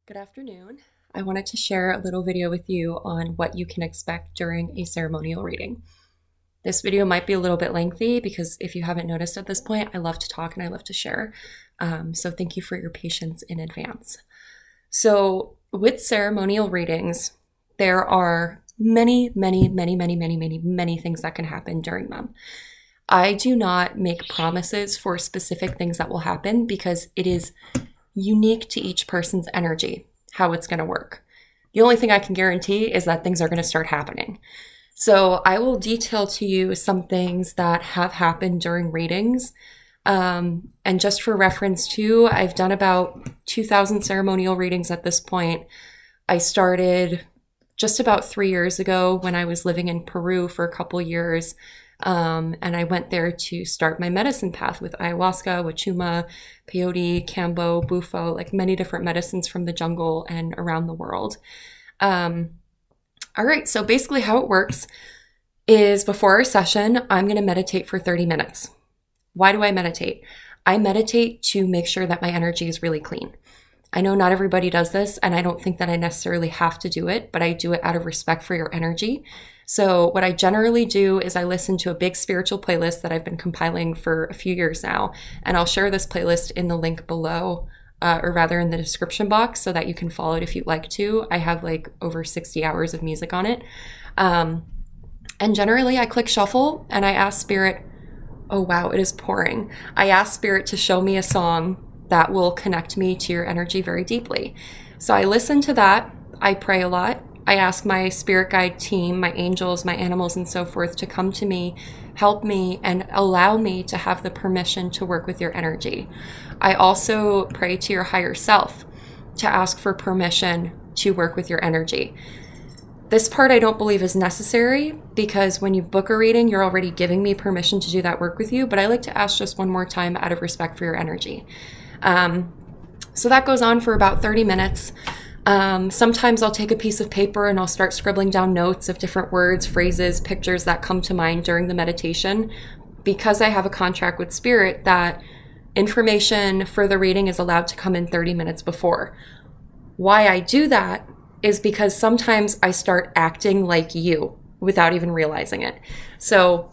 Good afternoon. I wanted to share a little video with you on what you can expect during a ceremonial reading. This video might be a little bit lengthy because if you haven't noticed at this point, I love to talk and I love to share. So thank you for your patience in advance. So with ceremonial readings, there are many things that can happen during them. I do not make promises for specific things that will happen because it is unique to each person's energy, how it's going to work. The only thing I can guarantee is that things are going to start happening. So I will detail to you some things that have happened during readings. And just for reference too, I've done about 2,000 ceremonial readings at this point. I started just about 3 years ago when I was living in Peru for a couple years. And I went there to start my medicine path with ayahuasca, wachuma, peyote, kambo, bufo, like many different medicines from the jungle and around the world. All right, so basically how it works is before our session, I'm going to meditate for 30 minutes. Why do I meditate? I meditate to make sure that my energy is really clean. I know not everybody does this, and I don't think that I necessarily have to do it, but I do it out of respect for your energy. So what I generally do is I listen to a big spiritual playlist that I've been compiling for a few years now, and I'll share this playlist in the link below, or rather in the description box so that you can follow it if you'd like to. I have like over 60 hours of music on it. And generally I click shuffle and I ask Spirit, oh wow, it is pouring. I ask Spirit to show me a song that will connect me to your energy very deeply. So I listen to that. I pray a lot. I ask my spirit guide team, my angels, my animals, and so forth to come to me, help me, and allow me to have the permission to work with your energy. I also pray to your higher self to ask for permission to work with your energy. This part I don't believe is necessary because when you book a reading, you're already giving me permission to do that work with you, but I like to ask just one more time out of respect for your energy. So that goes on for about 30 minutes. Sometimes I'll take a piece of paper and I'll start scribbling down notes of different words, phrases, pictures that come to mind during the meditation because I have a contract with Spirit that information for the reading is allowed to come in 30 minutes before. Why I do that is because sometimes I start acting like you without even realizing it. So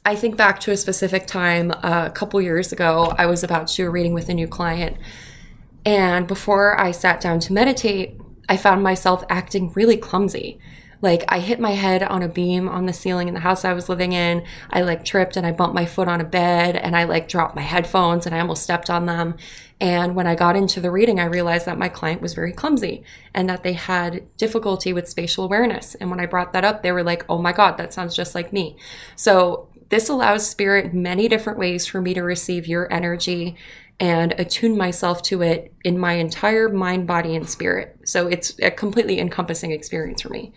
I think back to a specific time a couple years ago, I was about to do a reading with a new client. And before I sat down to meditate, I found myself acting really clumsy. Like I hit my head on a beam on the ceiling in the house I was living in. I tripped and I bumped my foot on a bed and I dropped my headphones and I almost stepped on them. And when I got into the reading, I realized that my client was very clumsy and that they had difficulty with spatial awareness. And when I brought that up, they were like, oh my God, that sounds just like me. So this allows Spirit many different ways for me to receive your energy and attune myself to it in my entire mind, body, and spirit. So it's a completely encompassing experience for me.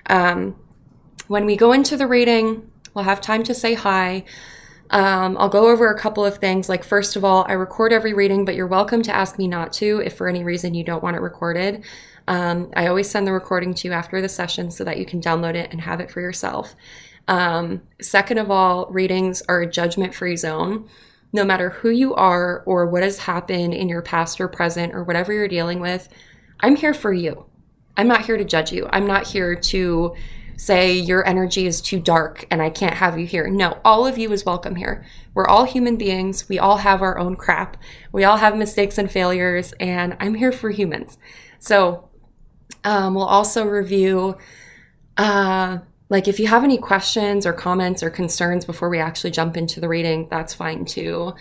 When we go into the reading, we'll have time to say hi. I'll go over a couple of things. Like, first of all, I record every reading, but you're welcome to ask me not to if for any reason you don't want it recorded. I always send the recording to you after the session so that you can download it and have it for yourself. Second of all, readings are a judgment-free zone. No matter who you are or what has happened in your past or present or whatever you're dealing with, I'm here for you. I'm not here to judge you. I'm not here to say your energy is too dark and I can't have you here. No, all of you is welcome here. We're all human beings. We all have our own crap. We all have mistakes and failures, and I'm here for humans. So we'll also review if you have any questions or comments or concerns before we actually jump into the reading, that's fine too.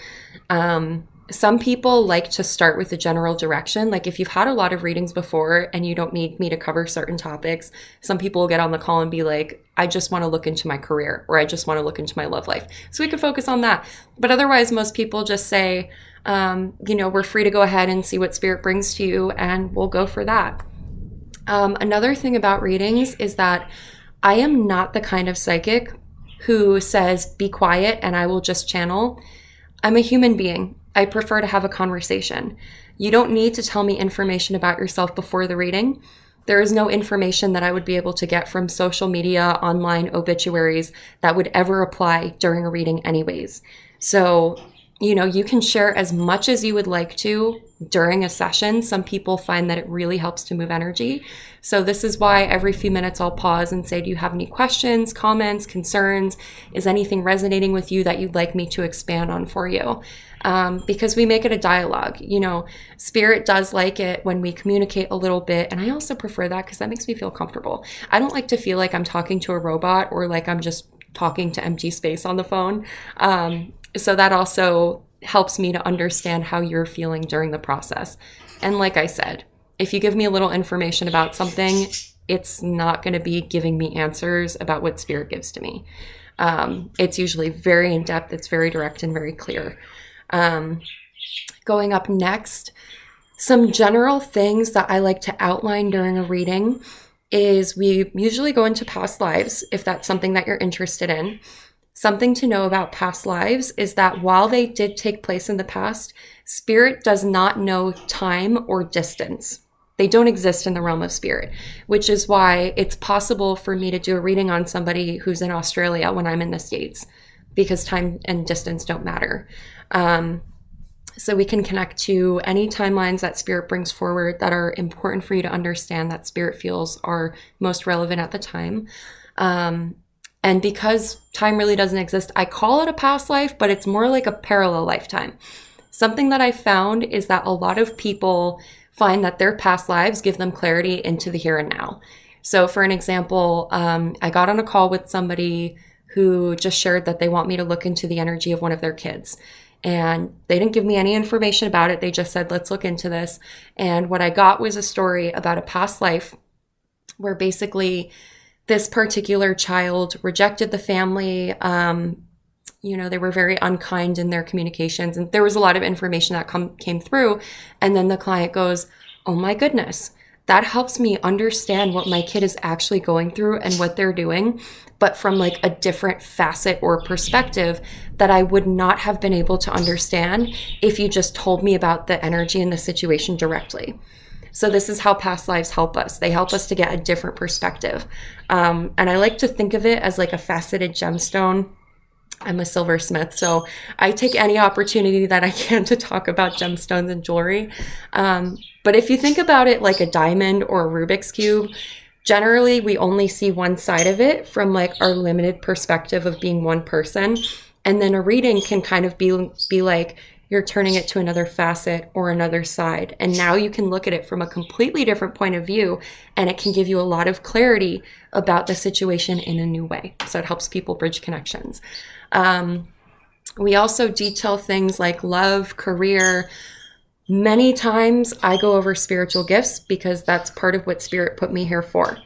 Some people like to start with the general direction. Like if you've had a lot of readings before and you don't need me to cover certain topics, some people will get on the call and be like, I just want to look into my career or I just want to look into my love life. So we could focus on that. But otherwise, most people just say, we're free to go ahead and see what Spirit brings to you and we'll go for that. Another thing about readings is that I am not the kind of psychic who says, be quiet and I will just channel. I'm a human being. I prefer to have a conversation. You don't need to tell me information about yourself before the reading. There is no information that I would be able to get from social media, online obituaries that would ever apply during a reading anyways. So You can share as much as you would like to during a session. Some people find that it really helps to move energy. So this is why every few minutes I'll pause and say, do you have any questions, comments, concerns? Is anything resonating with you that you'd like me to expand on for you? Because we make it a dialogue. Spirit does like it when we communicate a little bit. And I also prefer that because that makes me feel comfortable. I don't like to feel like I'm talking to a robot or like I'm just talking to empty space on the phone. So that also helps me to understand how you're feeling during the process. And like I said, if you give me a little information about something, it's not going to be giving me answers about what spirit gives to me. It's usually very in-depth, it's very direct and very clear. Going up next, some general things that I like to outline during a reading is we usually go into past lives, if that's something that you're interested in. Something to know about past lives is that while they did take place in the past, spirit does not know time or distance. They don't exist in the realm of spirit, which is why it's possible for me to do a reading on somebody who's in Australia when I'm in the States, because time and distance don't matter. So we can connect to any timelines that spirit brings forward that are important for you to understand that spirit feels are most relevant at the time. And because time really doesn't exist, I call it a past life, but it's more like a parallel lifetime. Something that I found is that a lot of people find that their past lives give them clarity into the here and now. So for an example, I got on a call with somebody who just shared that they want me to look into the energy of one of their kids. And they didn't give me any information about it. They just said, let's look into this. And what I got was a story about a past life where basically this particular child rejected the family. They were very unkind in their communications. And there was a lot of information that came through. And then the client goes, oh my goodness, that helps me understand what my kid is actually going through and what they're doing, but from like a different facet or perspective that I would not have been able to understand if you just told me about the energy and the situation directly. So this is how past lives help us. They help us to get a different perspective. And I like to think of it as like a faceted gemstone. I'm a silversmith, so I take any opportunity that I can to talk about gemstones and jewelry. But if you think about it like a diamond or a Rubik's Cube, generally we only see one side of it from like our limited perspective of being one person. And then a reading can kind of be like, you're turning it to another facet or another side. And now you can look at it from a completely different point of view, and it can give you a lot of clarity about the situation in a new way. So it helps people bridge connections. We also detail things like love, career. Many times I go over spiritual gifts because that's part of what spirit put me here for,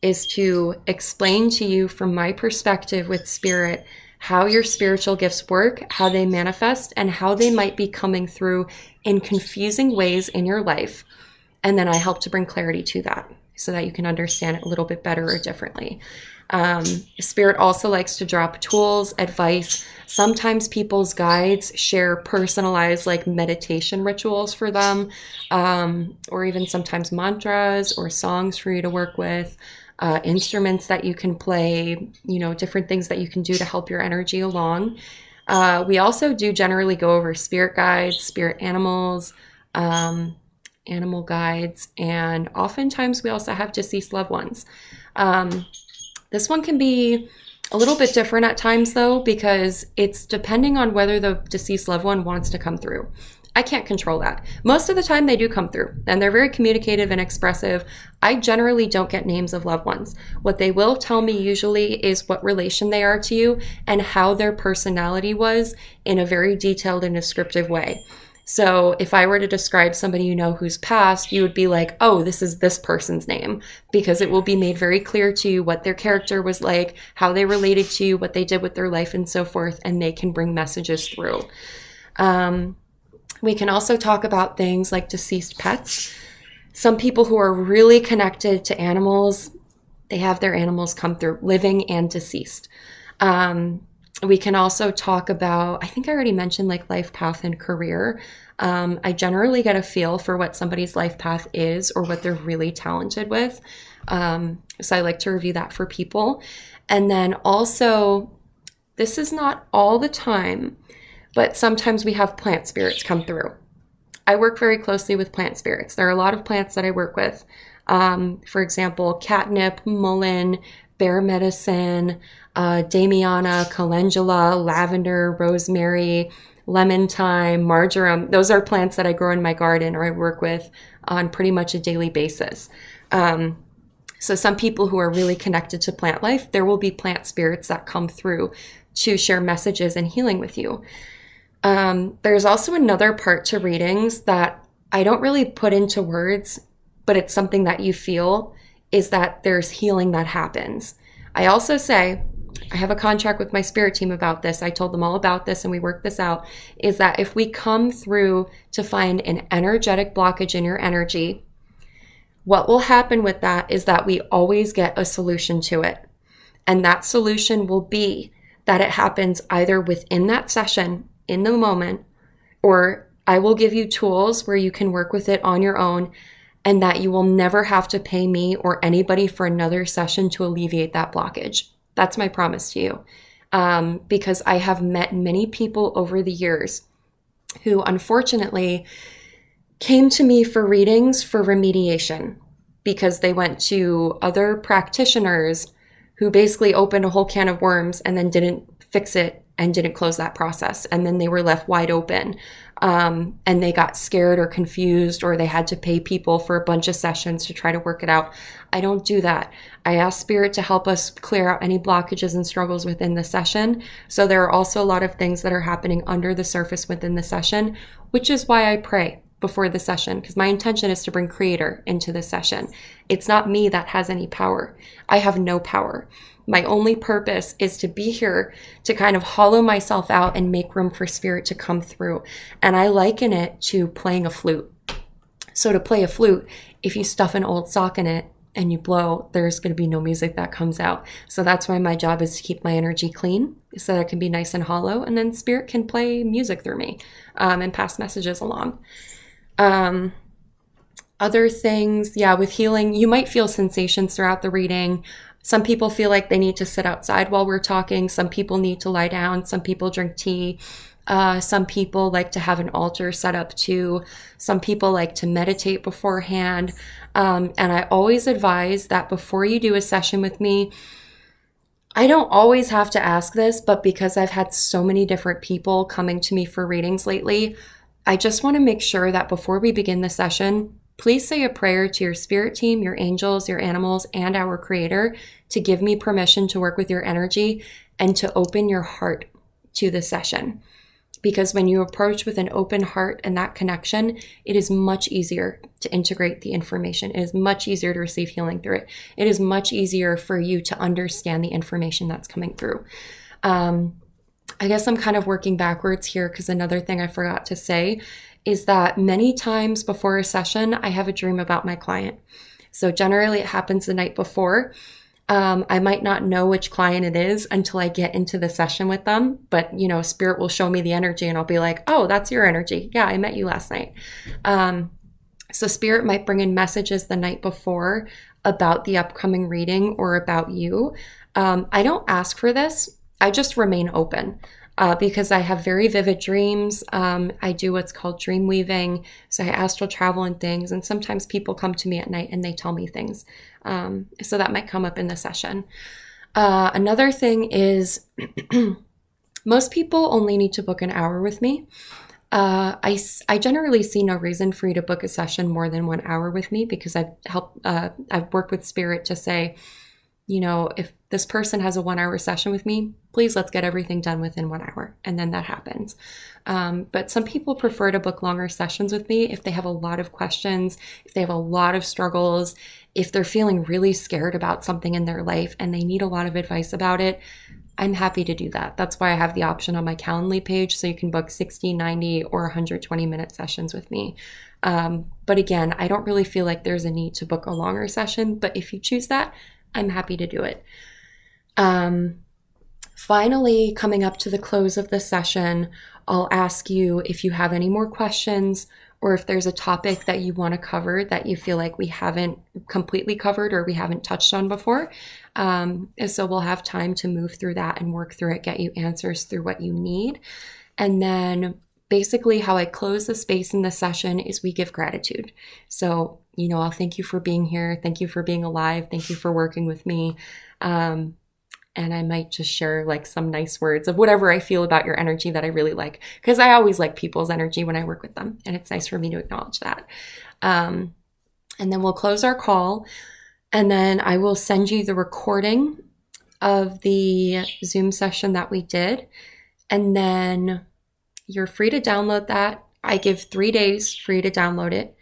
is to explain to you from my perspective with spirit how your spiritual gifts work, how they manifest, and how they might be coming through in confusing ways in your life. And then I help to bring clarity to that so that you can understand it a little bit better or differently. Spirit also likes to drop tools, advice. Sometimes people's guides share personalized like meditation rituals for them, or even sometimes mantras or songs for you to work with. Instruments that you can play, different things that you can do to help your energy along. We also do generally go over spirit guides, spirit animals, animal guides, and oftentimes we also have deceased loved ones. This one can be a little bit different at times though, because it's depending on whether the deceased loved one wants to come through. I can't control that. Most of the time they do come through and they're very communicative and expressive. I generally don't get names of loved ones. What they will tell me usually is what relation they are to you and how their personality was in a very detailed and descriptive way. So if I were to describe somebody who's passed, you would be like, oh, this is this person's name, because it will be made very clear to you what their character was like, how they related to you, what they did with their life and so forth, and they can bring messages through. We can also talk about things like deceased pets. Some people who are really connected to animals, they have their animals come through, living and deceased. We can also talk about, I think I already mentioned like life path and career. I generally get a feel for what somebody's life path is or what they're really talented with. So I like to review that for people. And then also, this is not all the time, but sometimes we have plant spirits come through. I work very closely with plant spirits. There are a lot of plants that I work with. For example, catnip, mullein, bear medicine, damiana, calendula, lavender, rosemary, lemon thyme, marjoram. Those are plants that I grow in my garden or I work with on pretty much a daily basis. So some people who are really connected to plant life, there will be plant spirits that come through to share messages and healing with you. There's also another part to readings that I don't really put into words, but it's something that you feel, is that there's healing that happens. I also say, I have a contract with my spirit team about this. I told them all about this and we worked this out, is that if we come through to find an energetic blockage in your energy, what will happen with that is that we always get a solution to it. And that solution will be that it happens either within that session, in the moment, or I will give you tools where you can work with it on your own, and that you will never have to pay me or anybody for another session to alleviate that blockage. That's my promise to you. Because I have met many people over the years who unfortunately came to me for readings for remediation because they went to other practitioners who basically opened a whole can of worms and then didn't fix it and didn't close that process. And then they were left wide open. And they got scared or confused, or they had to pay people for a bunch of sessions to try to work it out. I don't do that. I ask Spirit to help us clear out any blockages and struggles within the session. So there are also a lot of things that are happening under the surface within the session, which is why I pray before the session, because my intention is to bring Creator into the session. It's not me that has any power. I have no power. My only purpose is to be here to kind of hollow myself out and make room for Spirit to come through. And I liken it to playing a flute. So to play a flute, if you stuff an old sock in it and you blow, there's going to be no music that comes out. So that's why my job is to keep my energy clean so that it can be nice and hollow. And then Spirit can play music through me and pass messages along. Other things, with healing, you might feel sensations throughout the reading. Some people feel like they need to sit outside while we're talking. Some people need to lie down. Some people drink tea. Some people like to have an altar set up too. Some people like to meditate beforehand. And I always advise that before you do a session with me, I don't always have to ask this, but because I've had so many different people coming to me for readings lately, I just want to make sure that before we begin the session, please say a prayer to your spirit team, your angels, your animals, and our Creator to give me permission to work with your energy and to open your heart to the session. Because when you approach with an open heart and that connection, it is much easier to integrate the information. It is much easier to receive healing through it. It is much easier for you to understand the information that's coming through. I guess I'm kind of working backwards here because another thing I forgot to say is that many times before a session, I have a dream about my client. So generally it happens the night before. I might not know which client it is until I get into the session with them, but Spirit will show me the energy and I'll be like, oh, that's your energy. Yeah, I met you last night. So Spirit might bring in messages the night before about the upcoming reading or about you. I don't ask for this. I just remain open. Because I have very vivid dreams. I do what's called dream weaving. So I astral travel and things. And sometimes people come to me at night and they tell me things. So that might come up in the session. Another thing is most people only need to book an hour with me. I generally see no reason for you to book a session more than 1 hour with me because I've worked with Spirit to say, if this person has a 1 hour session with me, please let's get everything done within 1 hour. And then that happens. But some people prefer to book longer sessions with me if they have a lot of questions, if they have a lot of struggles, if they're feeling really scared about something in their life and they need a lot of advice about it. I'm happy to do that. That's why I have the option on my Calendly page. So you can book 60, 90, or 120-minute sessions with me. But again, I don't really feel like there's a need to book a longer session. But if you choose that, I'm happy to do it. Finally, coming up to the close of the session, I'll ask you if you have any more questions or if there's a topic that you want to cover that you feel like we haven't completely covered or we haven't touched on before. So we'll have time to move through that and work through it, get you answers through what you need. And then basically how I close the space in the session is we give gratitude. So, I'll thank you for being here. Thank you for being alive. Thank you for working with me. And I might just share like some nice words of whatever I feel about your energy that I really like, because I always like people's energy when I work with them. And it's nice for me to acknowledge that. And then we'll close our call. And then I will send you the recording of the Zoom session that we did. And then you're free to download that. I give 3 days free to download it.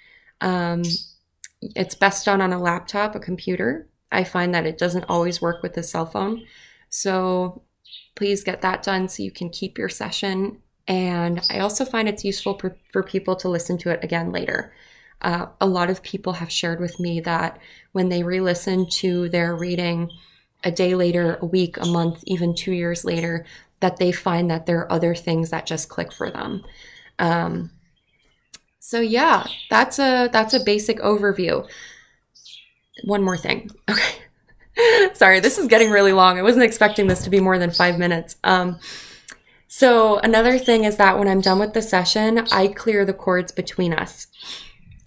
It's best done on a laptop, a computer. I find that it doesn't always work with a cell phone. So please get that done so you can keep your session. And I also find it's useful for people to listen to it again later. A lot of people have shared with me that when they re-listen to their reading a day later, a week, a month, even 2 years later, that they find that there are other things that just click for them. So yeah, that's a basic overview. One more thing. Okay. Sorry, this is getting really long. I wasn't expecting this to be more than 5 minutes. So another thing is that when I'm done with the session, I clear the cords between us.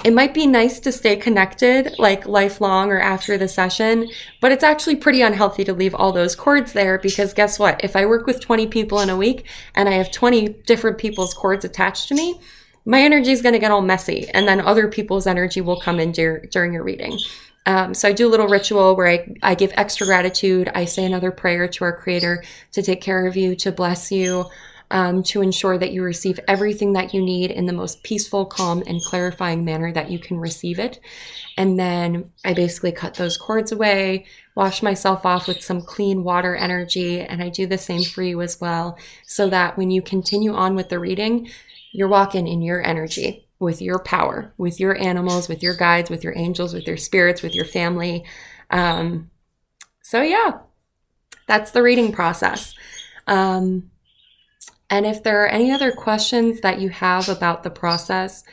It might be nice to stay connected like lifelong or after the session, but it's actually pretty unhealthy to leave all those cords there, because guess what? If I work with 20 people in a week and I have 20 different people's cords attached to me, my energy is going to get all messy, and then other people's energy will come in during your reading. So I do a little ritual where I give extra gratitude. I say another prayer to our Creator to take care of you, to bless you, to ensure that you receive everything that you need in the most peaceful, calm, and clarifying manner that you can receive it. And then I basically cut those cords away, wash myself off with some clean water energy, and I do the same for you as well, so that when you continue on with the reading, you're walking in your energy, with your power, with your animals, with your guides, with your angels, with your spirits, with your family. So yeah, that's the reading process. And if there are any other questions that you have about the process,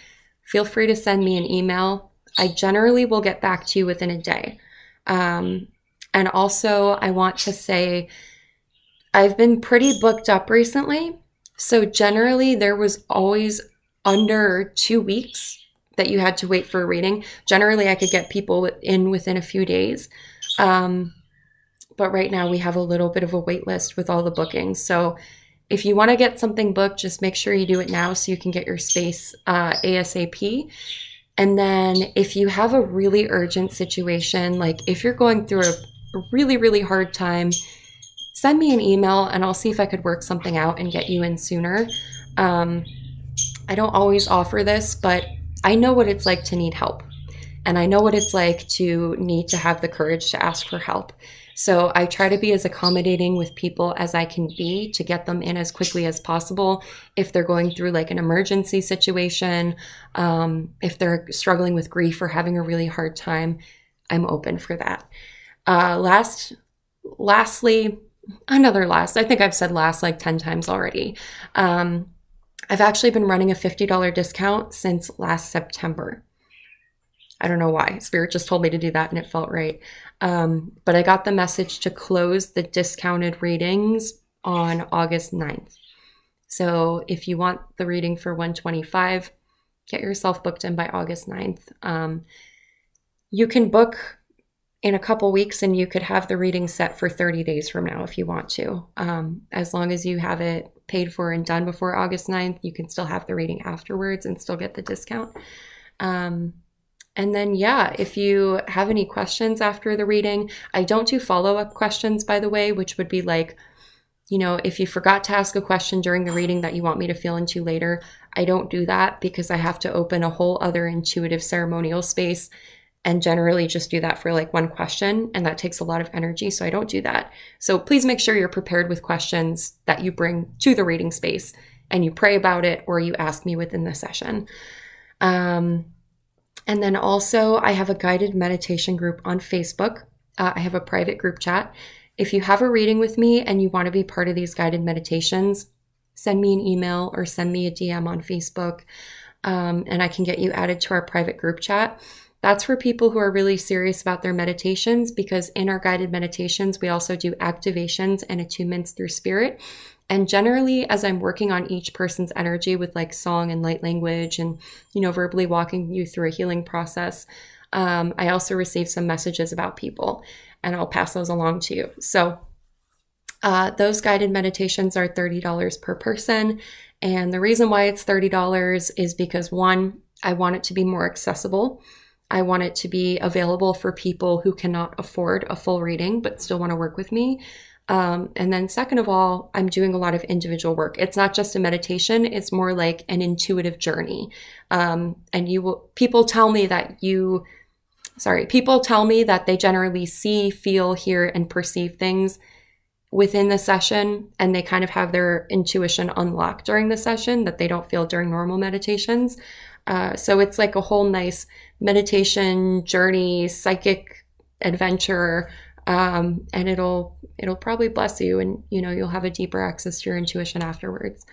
feel free to send me an email. I generally will get back to you within a day. And also, I want to say I've been pretty booked up recently. So generally, there was always under 2 weeks that you had to wait for a reading. Generally, I could get people in within a few days. But right now, we have a little bit of a wait list with all the bookings. So if you want to get something booked, just make sure you do it now so you can get your space ASAP. And then if you have a really urgent situation, like if you're going through a really, really hard time, send me an email and I'll see if I could work something out and get you in sooner. I don't always offer this, but I know what it's like to need help. And I know what it's like to need to have the courage to ask for help. So I try to be as accommodating with people as I can be to get them in as quickly as possible. If they're going through like an emergency situation, if they're struggling with grief or having a really hard time, I'm open for that. Lastly, I think I've said last like 10 times already. I've actually been running a $50 discount since last September. I don't know why. Spirit just told me to do that and it felt right. But I got the message to close the discounted readings on August 9th. So if you want the reading for $125, get yourself booked in by August 9th. You can book in a couple weeks and you could have the reading set for 30 days from now if you want to. As long as you have it paid for and done before August 9th, you can still have the reading afterwards and still get the discount. And then, yeah, if you have any questions after the reading, I don't do follow-up questions, by the way, which would be like, if you forgot to ask a question during the reading that you want me to feel into later, I don't do that because I have to open a whole other intuitive ceremonial space and generally just do that for like one question. And that takes a lot of energy. So I don't do that. So please make sure you're prepared with questions that you bring to the reading space and you pray about it or you ask me within the session. And then also I have a guided meditation group on Facebook. I have a private group chat. If you have a reading with me and you want to be part of these guided meditations, send me an email or send me a DM on Facebook, and I can get you added to our private group chat. That's for people who are really serious about their meditations, because in our guided meditations, we also do activations and attunements through spirit. And generally, as I'm working on each person's energy with like song and light language and, verbally walking you through a healing process, I also receive some messages about people, and I'll pass those along to you. So those guided meditations are $30 per person. And the reason why it's $30 is because, one, I want it to be more accessible. I want it to be available for people who cannot afford a full reading but still want to work with me. And then second of all, I'm doing a lot of individual work. It's not just a meditation. It's more like an intuitive journey. And people tell me that they generally see, feel, hear, and perceive things within the session, and they kind of have their intuition unlocked during the session that they don't feel during normal meditations. So it's like a whole nice meditation journey, psychic adventure. And it'll probably bless you, and you'll have a deeper access to your intuition afterwards.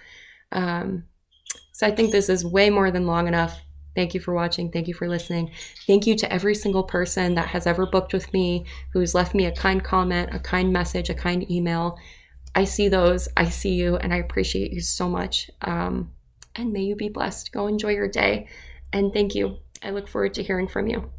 So I think this is way more than long enough. Thank you for watching. Thank you for listening. Thank you to every single person that has ever booked with me, who's left me a kind comment, a kind message, a kind email. I see those. I see you, and I appreciate you so much. And may you be blessed. Go enjoy your day. And thank you. I look forward to hearing from you.